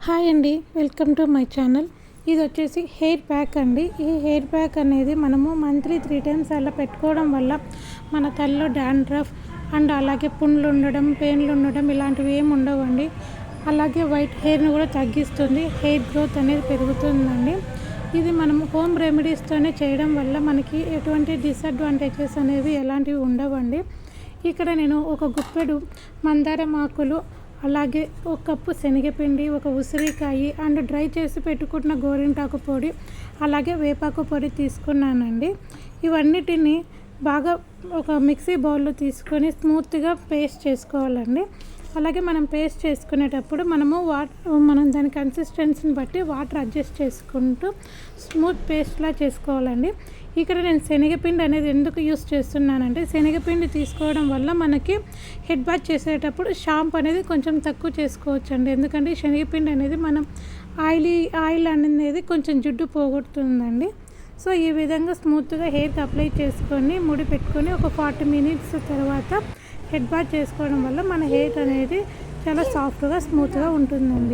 Hi అండి, welcome to my channel. ఇది వచ్చేసి హెయిర్ ప్యాక్ అండి. ఈ హెయిర్ ప్యాక్ అనేది మనము మంత్లీ 3 times అలా పెట్టుకోవడం వల్ల మన తలలో డాండ్రఫ్ అండ్ అలాగే పుండ్లు ఉండడం, పెయిన్లు ఉండడం ఇలాంటివి ఏమి ఉండవండి. అలాగే వైట్ హెయిర్ని కూడా తగ్గిస్తుంది, హెయిర్ గ్రోత్ అనేది పెరుగుతుందండి. ఇది మనం హోమ్ రెమెడీస్తోనే చేయడం వల్ల మనకి ఎటువంటి డిసడ్వాంటేజెస్ అనేవి ఎలాంటివి ఉండవండి. ఇక్కడ నేను ఒక గుప్పెడు మందారం ఆకులు, అలాగే ఒక కప్పు శనగపిండి, ఒక ఉసిరికాయ అండ్ డ్రై చేసి పెట్టుకున్న గోరింటాకు పొడి, అలాగే వేపాకు పొడి తీసుకున్నానండి. ఇవన్నిటిని బాగా ఒక మిక్సీ బౌల్లో తీసుకొని స్మూత్గా పేస్ట్ చేసుకోవాలండి. అలాగే మనం పేస్ట్ చేసుకునేటప్పుడు మనం దాని కన్సిస్టెన్సీని బట్టి వాటర్ అడ్జస్ట్ చేసుకుంటూ స్మూత్ పేస్ట్లా చేసుకోవాలండి. ఇక్కడ నేను శనగపిండి అనేది ఎందుకు యూస్ చేస్తున్నానంటే, శనగపిండి తీసుకోవడం వల్ల మనకి హెడ్ బాత్ చేసేటప్పుడు షాంపూ అనేది కొంచెం తక్కువ చేసుకోవచ్చు అండి. ఎందుకంటే శనగపిండి అనేది మనం ఆయిల్ అనేది కొంచెం జిడ్డు పోగొడుతుందండి. సో ఈ విధంగా స్మూత్గా హెయిర్కి అప్లై చేసుకొని ముడి పెట్టుకొని ఒక 40 minutes తర్వాత హెడ్ బాత్ చేసుకోవడం వల్ల మన హెయిర్ అనేది చాలా సాఫ్ట్గా స్మూత్గా ఉంటుందండి.